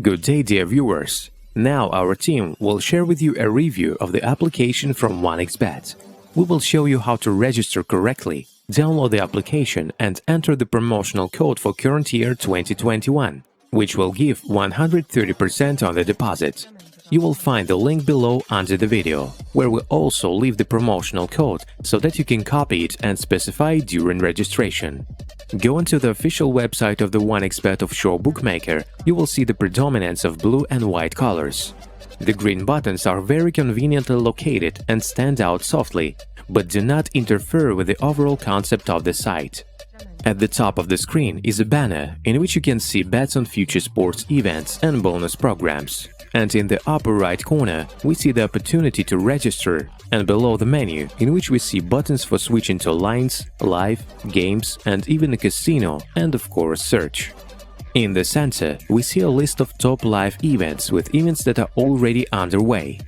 Good day, dear viewers. Now our team will share with you a review of the application from 1xBet. We will show you how to register correctly, download the application and enter the promotional code for current year 2021, which will give 130% on the deposit. You will find the link below under the video, where we also leave the promotional code so that you can copy it and specify it during registration. Go into the official website of the 1xBet offshore bookmaker, you will see the predominance of blue and white colors. The green buttons are very conveniently located and stand out softly, but do not interfere with the overall concept of the site. At the top of the screen is a banner in which you can see bets on future sports events and bonus programs. And in the upper right corner, we see the opportunity to register, and below the menu, in which we see buttons for switching to lines, live, games, and even a casino, and of course search. In the center, we see a list of top live events with events that are already underway.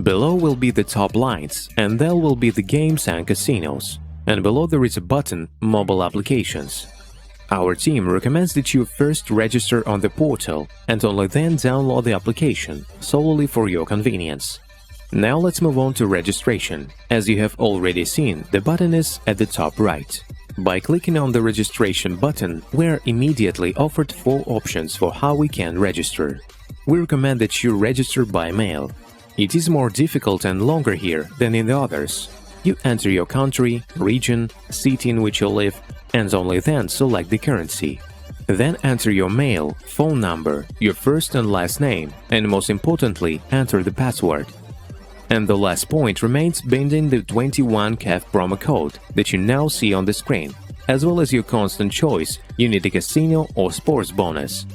Below will be the top lines, and there will be the games and casinos. And below there is a button, Mobile Applications. Our team recommends that you first register on the portal and only then download the application, solely for your convenience. Now let's move on to registration. As you have already seen, the button is at the top right. By clicking on the registration button, we are immediately offered 4 options for how we can register. We recommend that you register by mail. It is more difficult and longer here than in the others. You enter your country, region, city in which you live, and only then select the currency. Then enter your mail, phone number, your first and last name, and most importantly, enter the password. And the last point remains binding the 21CAF promo code that you now see on the screen, as well as your constant choice, you need a casino or sports bonus.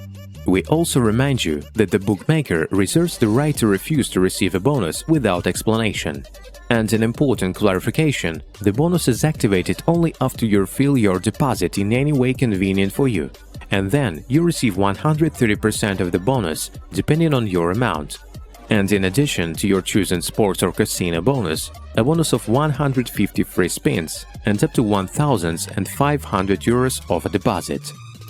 We also remind you that the bookmaker reserves the right to refuse to receive a bonus without explanation. And an important clarification, the bonus is activated only after you fill your deposit in any way convenient for you, and then you receive 130% of the bonus depending on your amount. And in addition to your chosen sports or casino bonus, a bonus of 150 free spins and up to 1,500 euros of a deposit.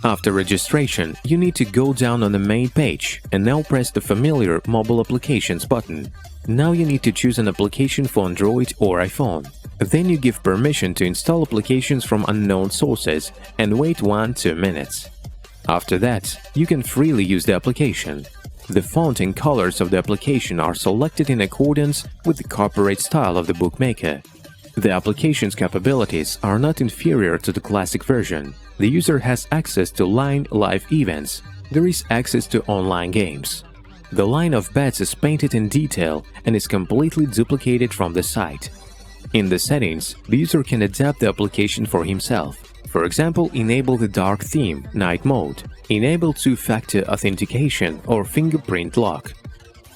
After registration, you need to go down on the main page and now press the familiar Mobile Applications button. Now you need to choose an application for Android or iPhone. Then you give permission to install applications from unknown sources and wait 1-2 minutes. After that, you can freely use the application. The font and colors of the application are selected in accordance with the corporate style of the bookmaker. The application's capabilities are not inferior to the classic version. The user has access to live events. There is access to online games. The line of bets is painted in detail and is completely duplicated from the site. In the settings, the user can adapt the application for himself. For example, enable the dark theme, night mode, enable 2-factor authentication or fingerprint lock.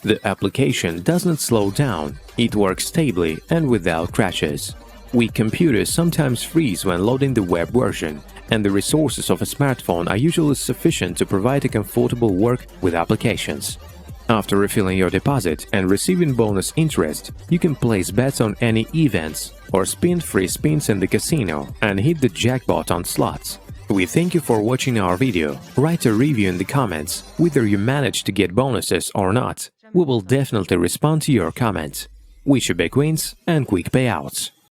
The application does not slow down, it works stably and without crashes. Weak computers sometimes freeze when loading the web version, and the resources of a smartphone are usually sufficient to provide a comfortable work with applications. After refilling your deposit and receiving bonus interest, you can place bets on any events or spin free spins in the casino and hit the jackpot on slots. We thank you for watching our video. Write a review in the comments whether you managed to get bonuses or not. We will definitely respond to your comments. Wish you big wins and quick payouts.